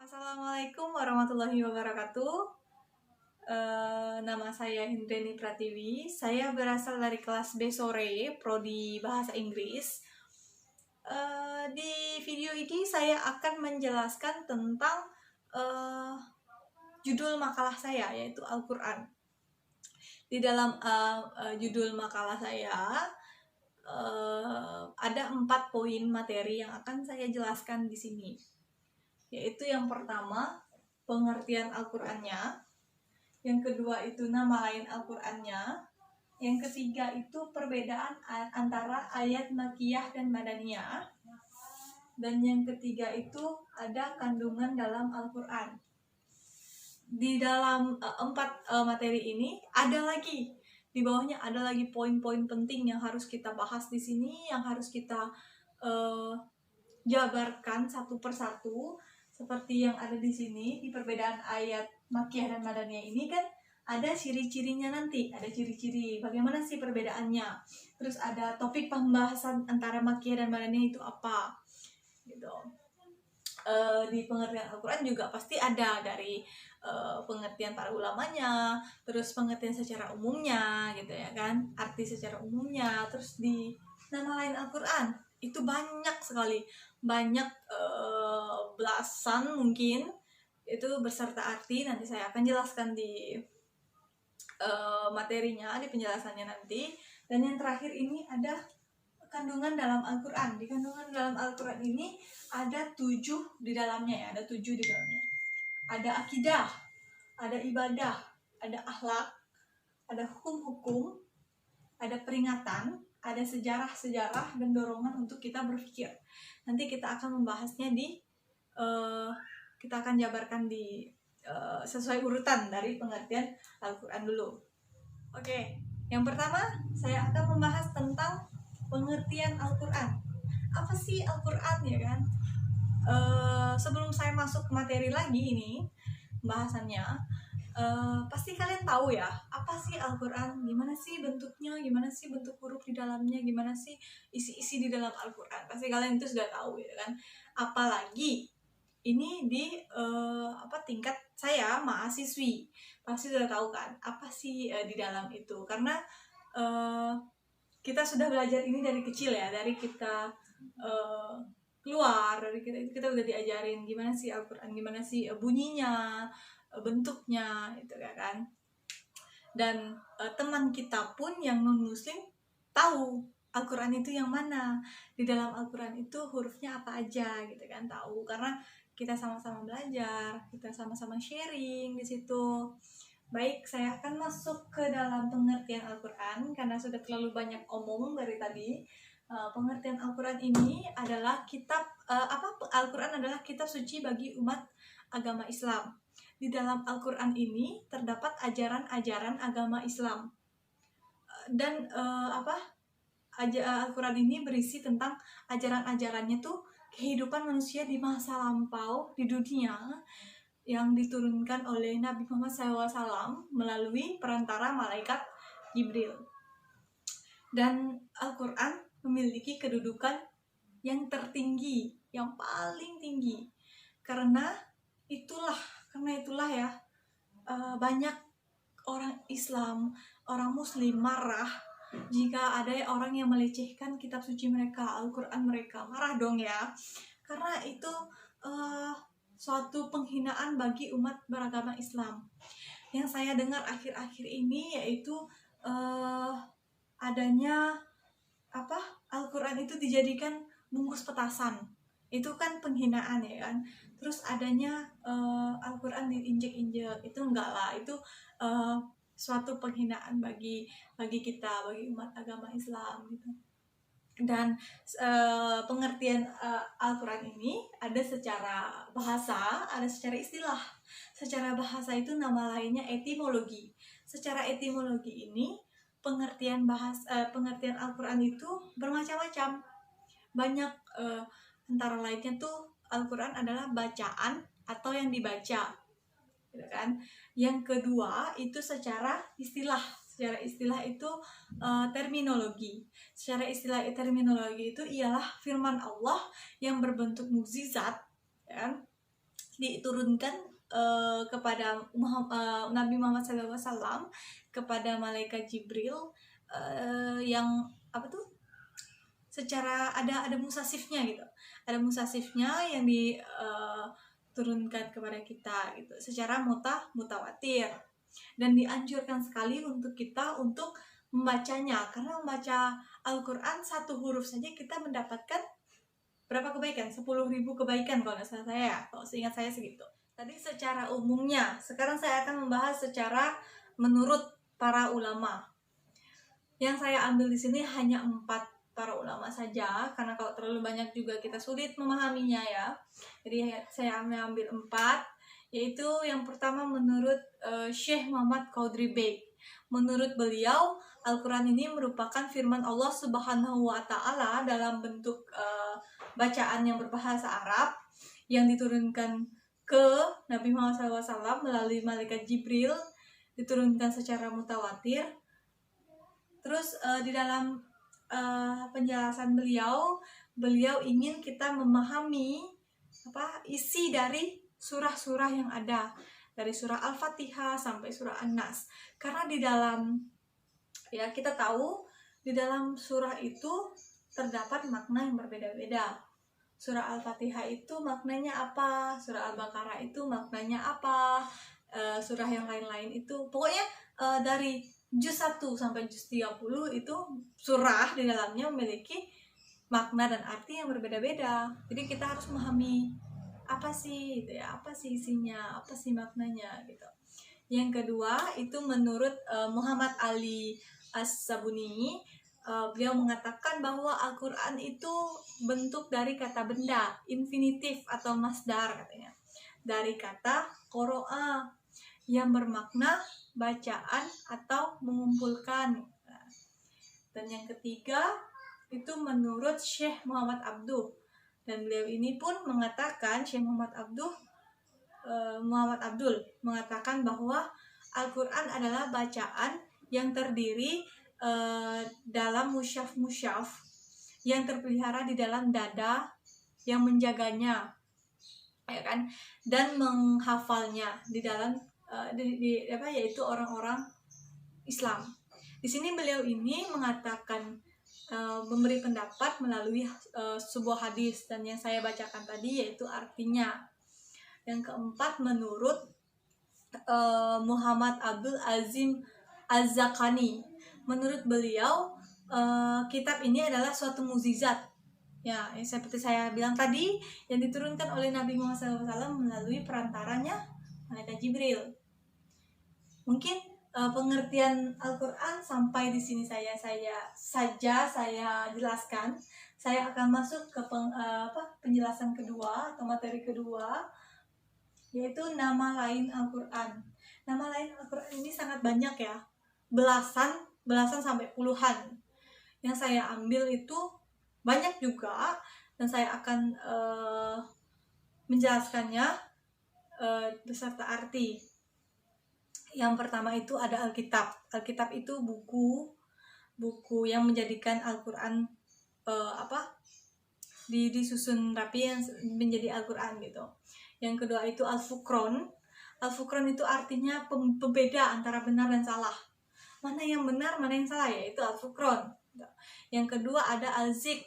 Assalamualaikum warahmatullahi wabarakatuh. Nama saya Hindrani Pratiwi. Saya berasal dari kelas B sore, Prodi Bahasa Inggris. Di video ini saya akan menjelaskan tentang judul makalah saya, yaitu Al-Quran. Di dalam judul makalah saya ada 4 poin materi yang akan saya jelaskan di sini. Yaitu yang pertama, pengertian Al-Qur'annya. Yang kedua itu nama lain Al-Qur'annya. Yang ketiga itu perbedaan antara ayat Makkiyah dan Madaniyah. Dan yang ketiga itu ada kandungan dalam Al-Qur'an. Di dalam 4 materi ini ada lagi, di bawahnya ada lagi poin-poin penting yang harus kita bahas di sini, yang harus kita jabarkan satu persatu. Seperti yang ada di sini, di perbedaan ayat Makkiyah dan Madaniyah ini kan ada ciri-cirinya nanti, ada ciri-ciri bagaimana sih perbedaannya. Terus ada topik pembahasan antara Makkiyah dan Madaniyah itu apa, gitu. Di pengertian Al-Quran juga pasti ada dari pengertian para ulamanya, terus pengertian secara umumnya, gitu ya kan, arti secara umumnya. Terus di nama lain Al-Quran itu banyak sekali, banyak belasan mungkin, itu beserta arti. Nanti saya akan jelaskan di materinya, di penjelasannya nanti. Dan yang terakhir ini ada kandungan dalam Al-Quran. Di kandungan dalam Al-Quran ini ada 7 di dalamnya ya, ada 7 di dalamnya. Ada akidah, ada ibadah, ada akhlak, ada hukum-hukum, ada peringatan, ada sejarah-sejarah dan dorongan untuk kita berpikir. Nanti kita akan membahasnya kita akan jabarkan di sesuai urutan dari pengertian Al-Quran dulu. Oke, yang pertama saya akan membahas tentang pengertian Al-Quran. Apa sih Al-Quran ya kan? Sebelum saya masuk ke materi lagi ini pembahasannya, pasti kalian tahu ya, apa sih Al-Quran, gimana sih bentuknya, gimana sih bentuk huruf di dalamnya, gimana sih isi-isi di dalam Al-Quran. Pasti kalian itu sudah tahu ya kan. Apalagi ini di tingkat saya mahasiswi, pasti sudah tahu kan apa sih di dalam itu. Karena kita sudah belajar ini dari kecil ya, dari kita keluar dari kita udah diajarin gimana sih Al-Quran, gimana sih bunyinya, bentuknya, itu ya kan. Dan teman kita pun yang non-muslim tahu Al-Quran itu yang mana, di dalam Al-Quran itu hurufnya apa aja gitu kan, tahu. Karena kita sama-sama belajar, kita sama-sama sharing di situ. Baik, saya akan masuk ke dalam pengertian Al-Quran karena sudah terlalu banyak omong dari tadi. Pengertian Al-Quran ini adalah Al-Quran adalah kitab suci bagi umat agama Islam. Di dalam Al-Quran ini terdapat ajaran-ajaran agama Islam. Dan Al-Quran ini berisi tentang ajaran-ajarannya tuh kehidupan manusia di masa lampau di dunia yang diturunkan oleh Nabi Muhammad SAW melalui perantara malaikat Jibril. Dan Al-Quran memiliki kedudukan yang tertinggi, yang paling tinggi. Karena itulah ya, banyak orang Islam, orang Muslim marah jika ada orang yang melecehkan kitab suci mereka, Al-Quran mereka. Marah dong ya, karena itu suatu penghinaan bagi umat beragama Islam. Yang saya dengar akhir-akhir ini yaitu adanya Al-Quran itu dijadikan bungkus petasan. Itu kan penghinaan ya kan. Terus adanya Al-Quran diinjek-injek, itu enggak lah, itu suatu penghinaan bagi kita, bagi umat agama Islam gitu. Dan pengertian Al-Quran ini ada secara bahasa, ada secara istilah. Secara bahasa itu nama lainnya etimologi. Secara etimologi ini pengertian Al-Quran itu bermacam-macam. Banyak, antara lainnya tuh Al-Quran adalah bacaan atau yang dibaca, gitu kan. Yang kedua itu secara istilah. Secara istilah itu terminologi. Secara istilah terminologi itu ialah firman Allah yang berbentuk mukjizat, kan? diturunkan kepada Nabi Muhammad SAW, kepada malaikat Jibril, yang apa tuh, secara ada musasifnya gitu, ada musasifnya yang diturunkan kepada kita gitu, secara mutawatir, dan dianjurkan sekali untuk kita untuk membacanya, karena membaca Al-Quran satu huruf saja kita mendapatkan berapa kebaikan? 10.000 kebaikan kalau nggak salah saya, kalau seingat saya segitu. Tadi secara umumnya, sekarang saya akan membahas secara menurut para ulama. Yang saya ambil di sini hanya 4 para ulama saja, karena kalau terlalu banyak juga kita sulit memahaminya ya. Jadi saya ambil 4, yaitu yang pertama menurut Syekh Muhammad Qaudri Beg. Menurut beliau, Al-Quran ini merupakan firman Allah Subhanahu wa Ta'ala dalam bentuk bacaan yang berbahasa Arab yang diturunkan ke Nabi Muhammad SAW melalui malaikat Jibril, diturunkan secara mutawatir. Terus di dalam penjelasan beliau ingin kita memahami isi dari surah-surah yang ada, dari surah Al-Fatihah sampai surah An-Nas. Karena di dalam, ya kita tahu, di dalam surah itu terdapat makna yang berbeda-beda. Surah Al-Fatihah itu maknanya apa, surah Al-Baqarah itu maknanya apa, surah yang lain-lain itu, pokoknya dari juz 1 sampai juz 30 itu surah di dalamnya memiliki makna dan arti yang berbeda-beda. Jadi kita harus memahami apa sih itu ya, apa sih isinya, apa sih maknanya gitu. Yang kedua itu menurut Muhammad Ali As-Sabuni, beliau mengatakan bahwa Al-Quran itu bentuk dari kata benda, infinitif atau masdar katanya, dari kata qoro'a yang bermakna bacaan atau mengumpulkan. Dan yang ketiga itu menurut Syekh Muhammad Abduh, dan beliau ini pun mengatakan, Syekh Muhammad Abdul mengatakan bahwa Al-Quran adalah bacaan yang terdiri dalam musyaf yang terpelihara di dalam dada yang menjaganya, ya kan, dan menghafalnya di dalam yaitu orang-orang Islam. Di sini beliau ini mengatakan memberi pendapat melalui sebuah hadis, dan yang saya bacakan tadi yaitu artinya. Yang keempat menurut Muhammad Abdul Azim Az-Zakani, menurut beliau kitab ini adalah suatu mukjizat ya, seperti saya bilang tadi, yang diturunkan oleh Nabi Muhammad SAW melalui perantaranya malaikat Jibril. Mungkin pengertian Al-Quran sampai di sini saya jelaskan. Saya akan masuk ke penjelasan kedua atau materi kedua, yaitu nama lain Al-Quran. Nama lain Al-Quran ini sangat banyak ya, belasan sampai puluhan. Yang saya ambil itu banyak juga, dan saya akan menjelaskannya beserta arti. Yang pertama itu ada Alkitab. Alkitab itu buku yang menjadikan Al-Quran disusun rapi yang menjadi Al-Quran gitu. Yang kedua itu Al-Furqan. Al-Furqan itu artinya pembeda antara benar dan salah. Mana yang benar, mana yang salah, yaitu Al-Furqan. Yang kedua ada Al-Zik.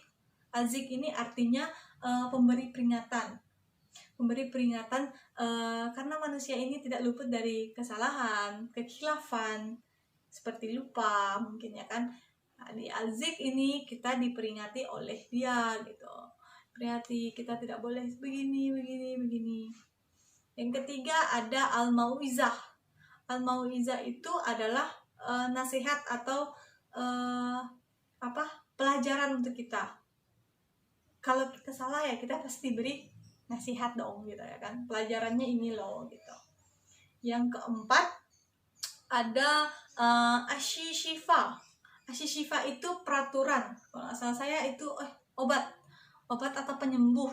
Al-Zik ini artinya pemberi peringatan. Memberi peringatan karena manusia ini tidak luput dari kesalahan, kekhilafan, seperti lupa mungkin ya kan. Nah, di Al-Zik ini kita diperingati oleh dia gitu. Peringati kita tidak boleh begini. Yang ketiga ada Al-Mau'izah. Al-Mau'izah itu adalah nasihat atau pelajaran untuk kita. Kalau kita salah ya kita pasti beri nasihat dong gitu ya kan, pelajarannya ini loh gitu. Yang keempat ada Asy-Syifa. Asy-Syifa itu peraturan, kalau asal saya itu obat atau penyembuh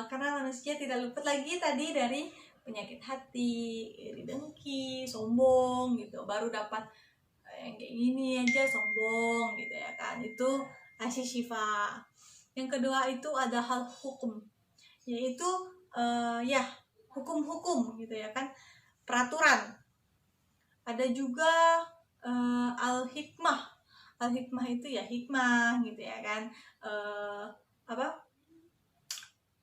karena manusia tidak luput lagi tadi dari penyakit hati, iri dengki, sombong gitu, baru dapat yang kayak gini aja sombong gitu ya kan, itu Asy-Syifa. Yang kedua itu ada hal hukum, yaitu ya hukum-hukum gitu ya kan, peraturan. Ada juga al-hikmah. Al-hikmah itu ya hikmah gitu ya kan, apa,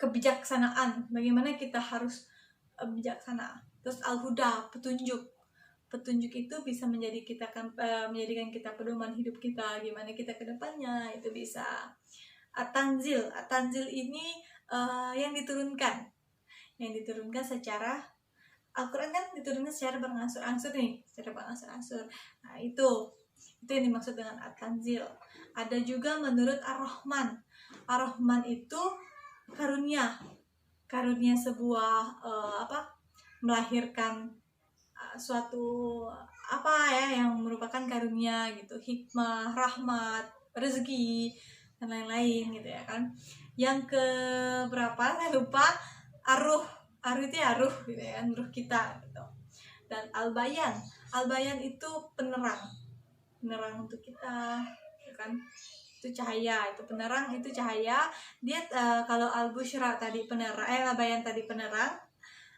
kebijaksanaan, bagaimana kita harus bijaksana. Terus al-huda, petunjuk. Petunjuk itu bisa menjadikan kita pedoman hidup kita, gimana kita ke depannya, itu bisa. At-tanzil. At-tanzil ini yang diturunkan secara Al-Quran kan diturunkan secara berangsur-angsur nih, secara berangsur-angsur. Nah, itu yang dimaksud dengan at-tanzil. Ada juga menurut Ar-Rahman. Ar-Rahman itu karunia sebuah melahirkan suatu apa ya yang merupakan karunia gitu, hikmah, rahmat, rezeki dan lain-lain gitu ya kan. Yang ke berapa saya lupa, aruh itu ya ruh gitu ya kan, ruh kita gitu. Dan al-bayan itu penerang untuk kita gitu kan, itu cahaya, itu penerang, itu cahaya. Dia kalau al-busyra tadi penerang, al-bayan tadi penerang,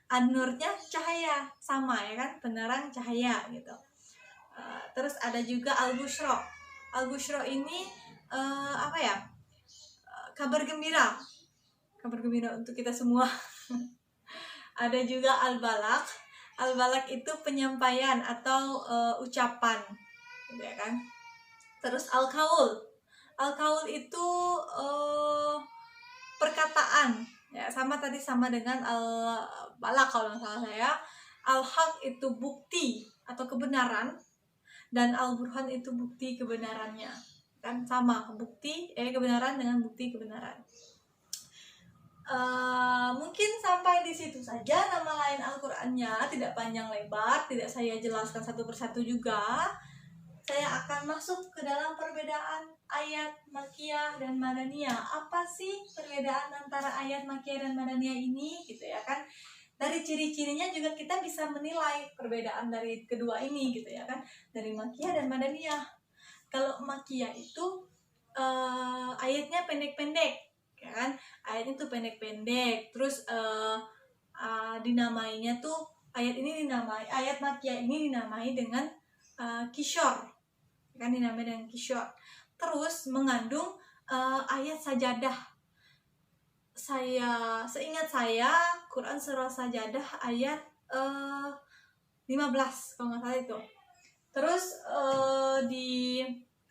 an-nurnya cahaya, sama ya kan, penerang cahaya gitu. Terus ada juga al-busyra. Al-busyra ini apa ya, kabar gembira untuk kita semua. Ada juga al-balak. Al-balak itu penyampaian atau ucapan gitu ya kan. Terus al-qaul. Al-qaul itu perkataan ya, sama dengan al-balak kalau nggak salah saya. Al-haq itu bukti atau kebenaran, dan al-burhan itu bukti kebenarannya, kan sama, bukti kebenaran dengan bukti kebenaran. Mungkin sampai di situ saja nama lain Al-Qur'annya, tidak panjang lebar, tidak saya jelaskan satu persatu juga. Saya akan masuk ke dalam perbedaan ayat Makkiyah dan Madaniyah. Apa sih perbedaan antara ayat Makkiyah dan Madaniyah ini gitu ya kan? Dari ciri-cirinya juga kita bisa menilai perbedaan dari kedua ini gitu ya kan, dari Makkiyah dan Madaniyah. Kalau Makkiyah itu ayatnya pendek-pendek ya kan, ayatnya tuh pendek-pendek, terus dinamainya tuh ayat Makkiyah ini dinamai dengan Kishor kan, dinamai dengan Kishor. Terus mengandung ayat sajadah. Seingat saya Quran surah Sajadah ayat 15 kalau nggak salah itu. Terus di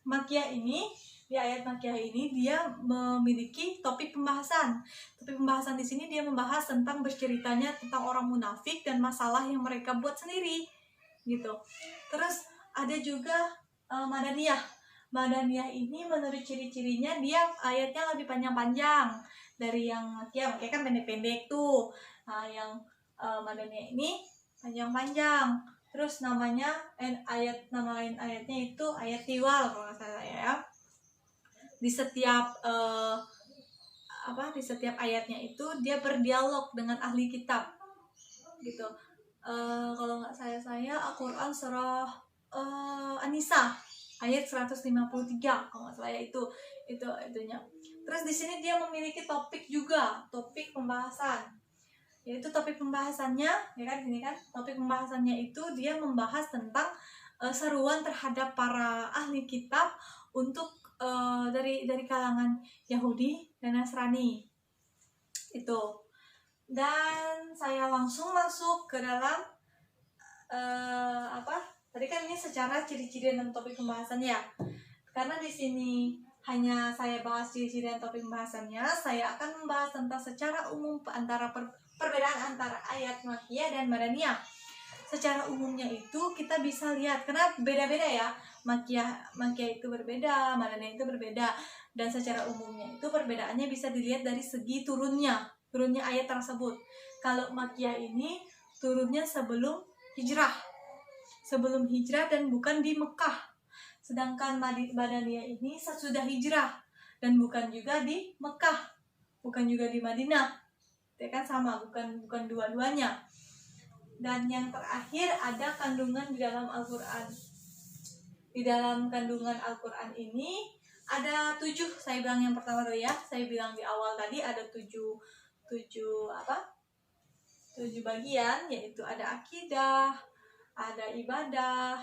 Makkiyah ini, di ayat Makkiyah ini dia memiliki topik pembahasan. Topik pembahasan di sini dia membahas tentang berceritanya tentang orang munafik dan masalah yang mereka buat sendiri gitu. Terus ada juga Madaniyah. Madaniyah ini menurut ciri-cirinya dia ayatnya lebih panjang-panjang dari yang Makkiyah. Makkiyah kan pendek-pendek tuh. Nah, yang Madaniyah ini panjang-panjang. Terus nama lain ayatnya itu ayat tiwal kalau nggak salah ya. Di setiap di setiap ayatnya itu dia berdialog dengan ahli kitab gitu. Kalau nggak saya Al-Quran surah An-Nisa ayat 153 kalau nggak salah itunya. Terus di sini dia memiliki topik pembahasan, yaitu topik pembahasannya ya kan, ini kan topik pembahasannya itu dia membahas tentang seruan terhadap para ahli kitab untuk dari kalangan Yahudi dan Nasrani itu. Dan saya langsung masuk ke dalam tadi kan ini secara ciri-ciri dan topik pembahasannya. Karena di sini hanya saya bahas ciri-ciri dan topik pembahasannya, saya akan membahas tentang secara umum antara perbedaan antara ayat Makkiyah dan Madaniyah. Secara umumnya itu kita bisa lihat karena beda-beda ya. Makkiyah itu berbeda, Madaniyah itu berbeda, dan secara umumnya itu perbedaannya bisa dilihat dari segi turunnya ayat tersebut. Kalau Makkiyah ini turunnya sebelum hijrah dan bukan di Mekah. Sedangkan Madaniyah ini sesudah hijrah dan bukan juga di Mekah, bukan juga di Madinah. Ya kan sama, bukan dua-duanya. Dan yang terakhir ada kandungan di dalam Al-Qur'an. Di dalam kandungan Al-Qur'an ini ada 7, saya bilang yang pertama tadi ya, saya bilang di awal tadi ada 7 7 bagian, yaitu ada akidah, ada ibadah,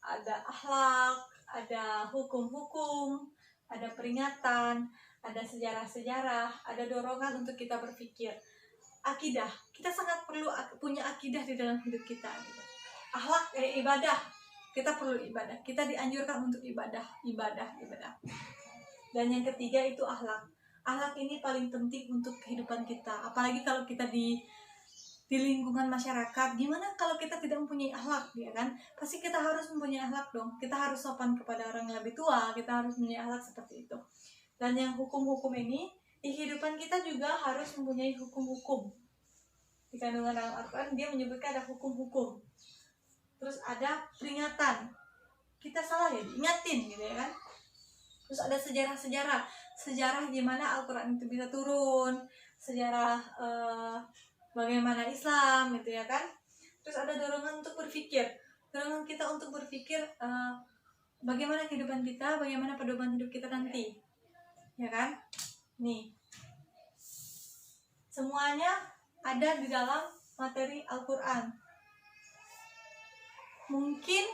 ada akhlak, ada hukum-hukum, ada peringatan, ada sejarah-sejarah, ada dorongan untuk kita berpikir. Akidah, kita sangat perlu punya akidah di dalam hidup kita gitu. Akhlak, ibadah, kita perlu ibadah, kita dianjurkan untuk ibadah. Dan yang ketiga itu akhlak. Akhlak ini paling penting untuk kehidupan kita, apalagi kalau kita di lingkungan masyarakat. Gimana kalau kita tidak mempunyai akhlak, ya kan? Pasti kita harus mempunyai akhlak dong. Kita harus sopan kepada orang yang lebih tua, kita harus mempunyai akhlak seperti itu. Dan yang hukum-hukum ini, di kehidupan kita juga harus mempunyai hukum-hukum. Di kandungan Al-Quran dia menyebutkan ada hukum-hukum. Terus ada peringatan. Kita salah ya diingatin gitu ya kan. Terus ada sejarah-sejarah. Sejarah gimana Al-Quran itu bisa turun. Sejarah bagaimana Islam gitu ya kan. Terus ada dorongan untuk berpikir. Dorongan kita untuk berpikir bagaimana kehidupan kita, bagaimana pedoman hidup kita nanti. Ya kan? Nih. Semuanya ada di dalam materi Al-Quran. Mungkin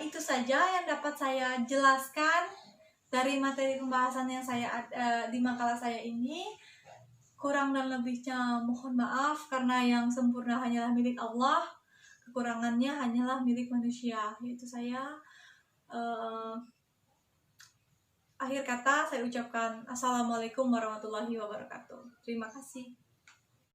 itu saja yang dapat saya jelaskan dari materi pembahasan yang saya di makalah saya ini. Kurang dan lebihnya mohon maaf, karena yang sempurna hanyalah milik Allah, kekurangannya hanyalah milik manusia. Yaitu saya akhir kata saya ucapkan Assalamualaikum warahmatullahi wabarakatuh. Terima kasih.